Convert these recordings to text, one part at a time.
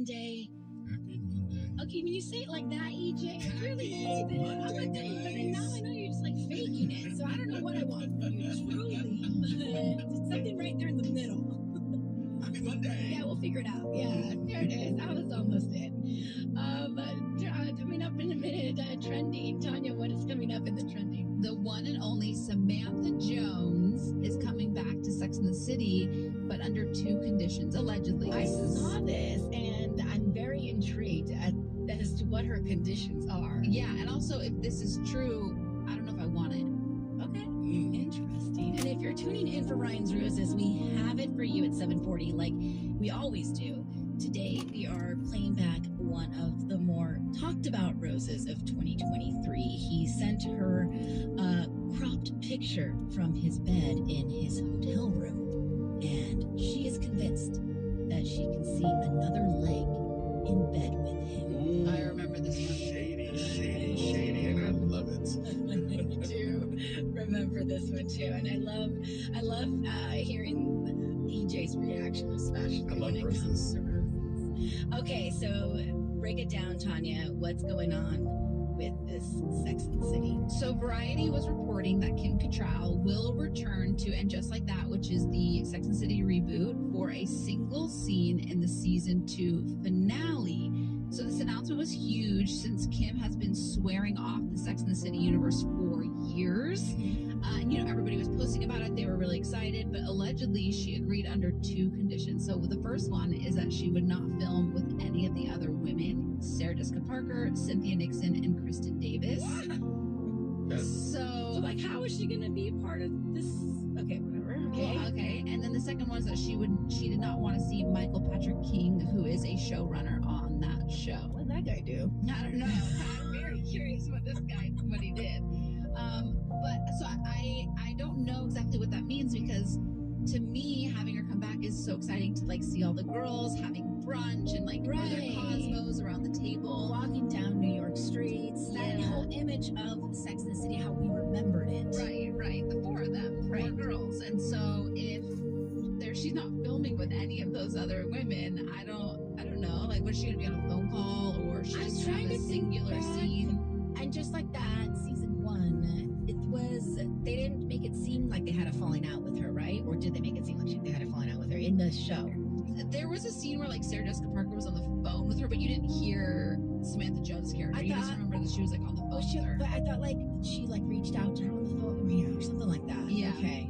Monday. Happy Monday. Okay, when you say it like that, EJ, it really Happy is. I'm like, Mondays. but now I know you're just like faking it, so I don't know what I want from you, truly. It's something right there in the middle. Happy Monday. Yeah, we'll figure it out. Yeah, there it is. I was almost in. Coming up in a minute, trending. Tanya, what is coming up in the trending? The one and only Samantha Jones is coming back to Sex and the City, but under 2 conditions, allegedly. I saw this, and I'm very intrigued as to what her conditions are. Yeah, and also if this is true, I don't know if I want it. Okay, interesting. And if you're tuning in for Ryan's Roses, we have it for you at 7:40, like we always do. Today, we are playing back one of the more talked about roses of 2023. He sent her a cropped picture from his bed in his hotel room, and she is convinced that she can see another leg in bed with him. Ooh, I remember this one. Shady, and I love it. I do remember this one too, and I love hearing EJ's reaction, especially. I love when it roses. comes to roses. Okay, so break it down, Tanya. What's going on with this Sex and the City? So Variety was reporting that Kim Cattrall will return to And Just Like That, which is the Sex and the City reboot, for a single scene in the season 2 finale. So this announcement was huge since Kim has been swearing off the Sex and the City universe for years. And, everybody was posting about it. They were really excited, but allegedly she agreed under 2 conditions. So the first one is that she would not film with any of the other women, Sarah Jessica Parker, Cynthia Nixon, and Kristen Davis. So, like, how is she going to be part of this? Okay, whatever. Okay. Well, okay. And then the second was that she did not want to see Michael Patrick King, who is a showrunner on that show. What did that guy do? I don't know. I'm very curious what he did. But so I don't know exactly what that means, because to me, having her come back is so exciting to like see all the girls having brunch and like their cosmos around the table, Walking down New York streets, that whole image of Sex and the City, how we remembered it. Right. The 4 of them, 4 girls. And so if she's not filming with any of those other women, I don't know. Like, was she gonna be on a phone call, or she just have a singular scene? And Just Like That, season 1, they didn't make it seem like they had a falling out with her, right? Or did they make it seem like they had a falling out with her in the show? There was a scene where like Sarah Jessica Parker was on the phone with her, but you didn't hear Samantha Jones' character. You just remember that she was like on the phone with her. But I thought like she like reached out to her on the phone, or something like that. Yeah. Okay.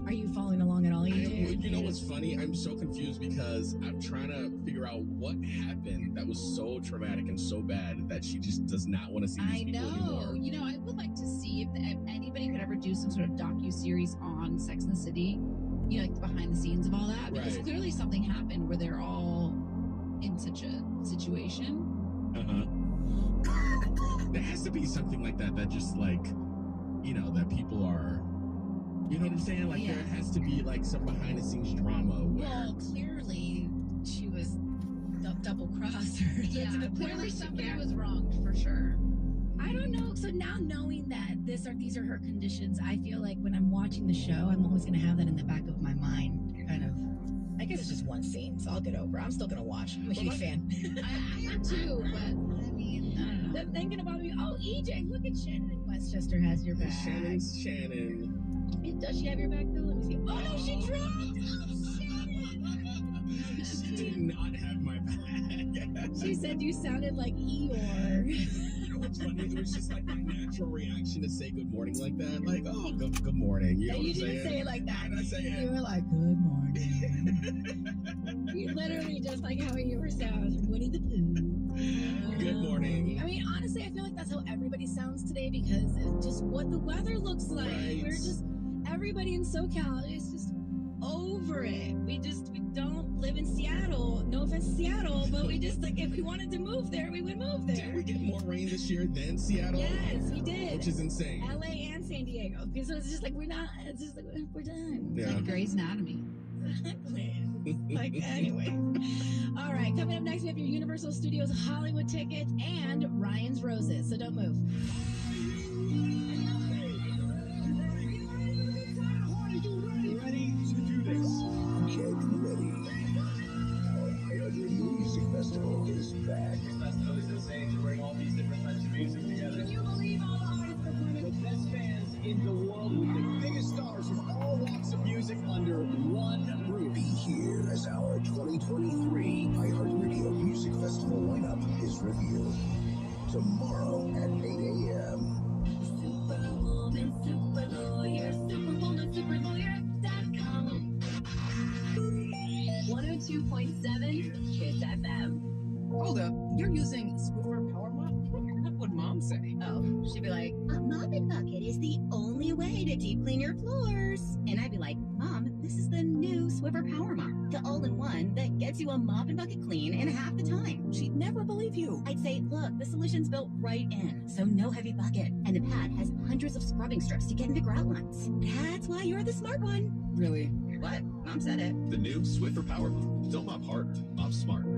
Are you following along at all? You know what's funny? I'm so confused because I'm trying to figure out what happened that was so traumatic and so bad that she just does not want to see these people anymore. I would like to see if anybody could ever do some sort of docu-series on Sex and the City, like the behind the scenes of all that, because clearly something happened where they're all in such a situation. There has to be something like that just like, that people are, you know what I'm saying? Like there has to be like some behind the scenes drama. Well, clearly she was double crossed her. Yeah, clearly somebody was wronged for sure. I don't know. So now knowing that these are her conditions, I feel like when I'm watching the show, I'm always going to have that in the back of my mind. Kind of. I guess it's just one scene, so I'll get over it. I'm still going to watch. I'm a huge fan. I am too, but I mean, I don't know. They're thinking about me. Oh, EJ, look at Shannon in Westchester has your back. Shannon. Does she have your back though? Let me see. Oh no, she dropped. She did not have my back. She said you sounded like Eeyore. You know what's funny? It was just like my natural reaction to say good morning like that. Like, oh, good morning. You know what I'm saying? You didn't say it like that. I didn't say it. You were like, good morning. You literally just like how Eeyore sounds. Winnie the Pooh. Good morning. I mean, honestly, I feel like that's how everybody sounds today, because it's just what the weather looks like. Right. We're just, everybody in SoCal is just over it. We don't live in Seattle. No offense to Seattle, but we just, like, if we wanted to move there, we would move there. Did we get more rain this year than Seattle? Yes, we did. Which is insane. LA and San Diego. So it's just like, it's just like, we're done. Yeah. It's like Grey's Anatomy. Exactly. Like, anyway. All right, coming up next, we have your Universal Studios Hollywood tickets and Ryan's Roses. So don't move. You ready to do this? Get ready. All right, are you music 2023 iHeartRadio Music Festival lineup is revealed tomorrow at 8 a.m. Superwoman, super lawyer, superwoman, superlawyer.com. 102.7 Kids FM. Hold up, you're using Swiffer Power Mop? What would Mom say? Oh, she'd be like, A mopping bucket is the only way to deep clean your floors. And I'd be like, Mom, this is the new Swiffer Power Mop, the all-in-one that gets you a mop and bucket clean in half the time. She'd never believe you. I'd say, look, the solution's built right in, so no heavy bucket. And the pad has hundreds of scrubbing strips to get into grout lines. That's why you're the smart one. Really? What? Mom said it. The new Swiffer Power Mop. Don't mop harder, mop smarter.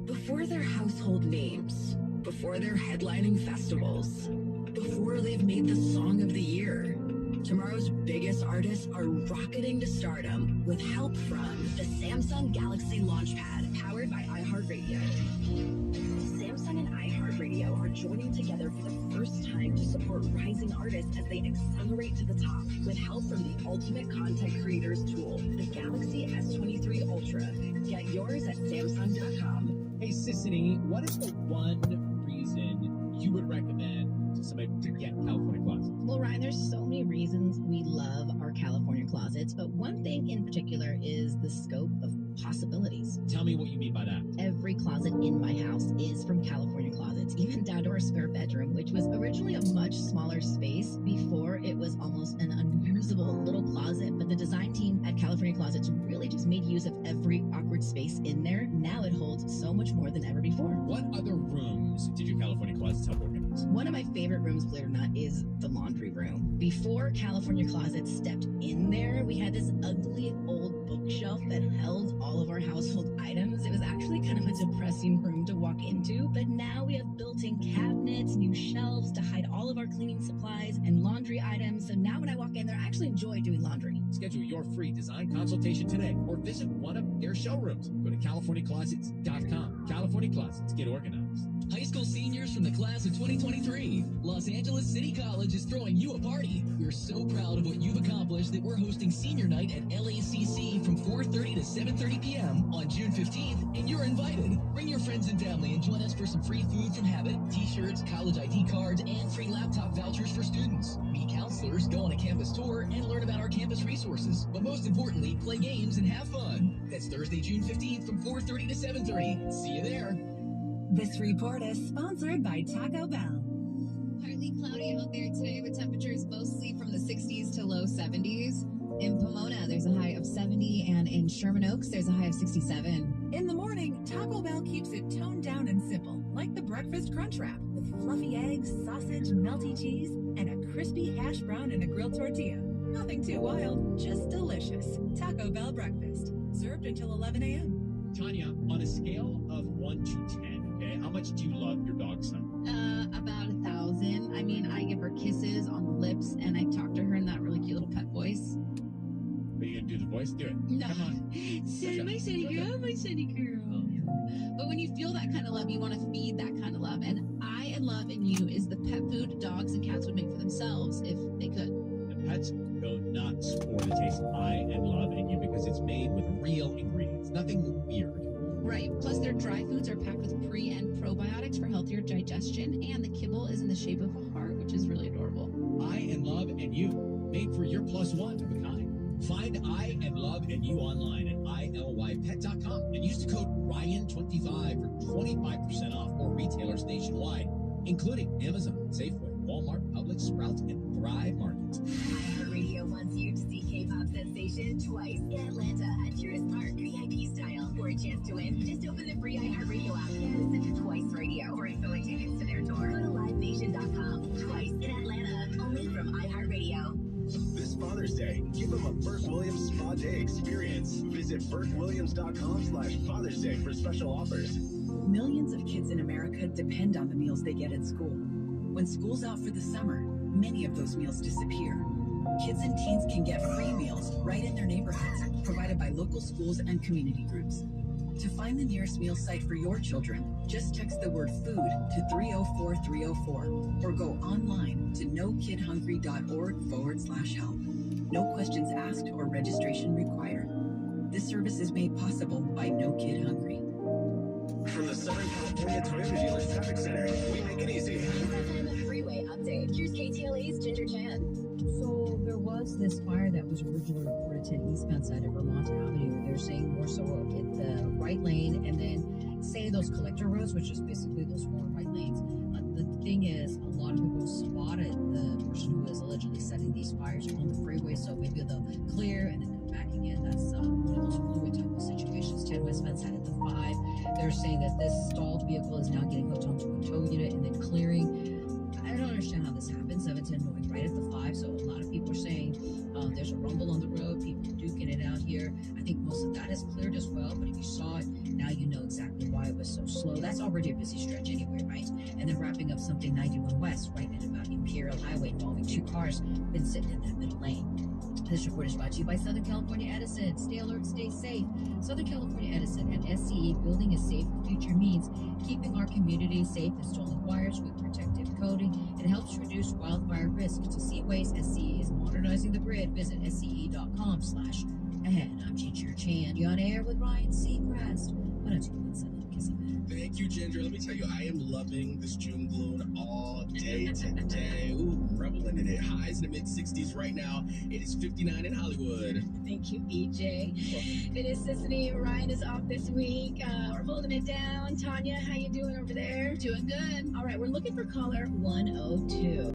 Before they're household names, before they're headlining festivals, before they've made the song of the year, tomorrow's biggest artists are rocketing to stardom with help from the Samsung Galaxy Launchpad, powered by iHeartRadio. Samsung and iHeartRadio are joining together for the first time to support rising artists as they accelerate to the top with help from the ultimate content creators tool, the Galaxy S23 Ultra. Get yours at Samsung.com. Hey, Sissany, what is the one reason you would recommend to somebody to get California Closets? well, Ryan, there's so many reasons we love our California closets, but one thing in particular is the scope of possibilities. Tell me what you mean by that. Every closet in my house is from California Closets, even down to our spare bedroom, which was originally a much smaller space. Before, it was almost an unusable little closet, but the design team at California Closets really just made use of every awkward space in there. Now it holds so much more than ever before. What other rooms did your California Closets help organize? One of my favorite rooms, believe it or not, is the laundry room. Before California Closets stepped in there, we had this ugly old bookshelf that held all of our household items. It was actually kind of a depressing room to walk into, but now we have built-in cabinets, new shelves to hide all of our cleaning supplies and laundry items. So now when I walk in there, I actually enjoy doing laundry. Schedule your free design consultation today or visit one of their showrooms. Go to CaliforniaClosets.com. California Closets, get organized. High school seniors from the class of 2023. Los Angeles City College is throwing you a party. We're so proud of what you've accomplished that we're hosting senior night at LACC from 4:30 to 7:30 p.m. on June 15th, and you're invited. Bring your friends and family and join us for some free food from Habit, t-shirts, college ID cards, and free laptop vouchers for students. Meet counselors, go on a campus tour, and learn about our campus resources. But most importantly, play games and have fun. That's Thursday, June 15th from 4:30 to 7:30. See you there. This report is sponsored by Taco Bell. Partly cloudy out there today with temperatures mostly from the 60s to low 70s. In Pomona, there's a high of 70, and in Sherman Oaks, there's a high of 67. In the morning, Taco Bell keeps it toned down and simple, like the breakfast crunch wrap, with fluffy eggs, sausage, melty cheese, and a crispy hash brown and a grilled tortilla. Nothing too wild, just delicious. Taco Bell breakfast, served until 11 a.m. Tanya, on a scale of 1 to 10, okay, how much do you love your dog son? About 1,000. I mean, I give her kisses on the lips, and I talk to her in that really cute little pet voice. Are you going to do the voice? Do it. No. Come on. My sunny girl, my sunny girl. But when you feel that kind of love, you want to feed that kind of love. And I and Love and You is the pet food dogs and cats would make for themselves if they could. The pets go nuts for the taste of I and Love and You because it's made with real ingredients, nothing weird. Right. Plus, their dry foods are packed with pre and probiotics for healthier digestion, and the kibble is in the shape of a heart, which is really adorable. I and Love and You, made for your plus one of a kind. Find I and Love and You online at ILYpet.com and use the code RYAN25 for 25% off more retailers nationwide, including Amazon, Safeway, Walmart, Publix, Sprouts, and Thrive Markets. iHeartRadio wants you to see K-pop sensation twice in Atlanta at Tourist Park, VIP style. For a chance to win, just open the free iHeartRadio app and listen to Twice Radio. For info and tickets to their tour, go to livenation.com. Twice in Atlanta, only from iHeartRadio. This Father's Day, give them a Burt Williams Spa Day experience. Visit BurtWilliams.com/Father's Day for special offers. Millions of kids in America depend on the meals they get at school. When school's out for the summer, many of those meals disappear. Kids and teens can get free meals right in their neighborhoods, provided by local schools and community groups. To find the nearest meal site for your children, just text the word food to 304-304 or go online to nokidhungry.org/help. No questions asked or registration required. This service is made possible by No Kid Hungry. From the Southern California Toyota Dealers Traffic Center, we make it easy. FM freeway update. Here's KTLA's Ginger Chan. So there was this fire that was originally reported to the eastbound side of Vermont Avenue. They're saying more so hit the right lane and then say those collector roads, which is basically those 4 right lanes. The thing is, a lot of people spotted the person who was allegedly setting these fires on the freeway, so maybe they'll clear and then come back again. That's one of those fluid type of situations. 10 westbound side of the 5. They're saying that this stalled vehicle is now getting hooked onto a tow unit and then clearing. I don't understand how this happens. 710 going right at the 5, so a lot of people are saying there's a rumble on the road, people duking it out here. I think most of that is cleared as well, but if you saw it, now you know exactly why it was so slow. That's already a busy stretch anyway, right? And then wrapping up something 91 West, right at about Imperial Highway, involving 2 cars, been sitting in that middle lane. This report is brought to you by Southern California Edison. Stay alert, stay safe. Southern California Edison and SCE, building a safe future means keeping our community safe. Installing wires with protective coating. It helps reduce wildfire risk. To see ways SCE is modernizing the grid, visit SCE.com/ahead. I'm Ginger Chan. You're on air with Ryan Seacrest. 102.7 Kiss FM. Thank you, Ginger. Let me tell you, I am loving this June gloom all day today. Ooh, reveling in it. Highs in the mid-60s right now. It is 59 in Hollywood. Thank you, EJ. It is Sissany. Ryan is off this week. We're holding it down. Tanya, how you doing over there? Doing good. All right, we're looking for caller 102.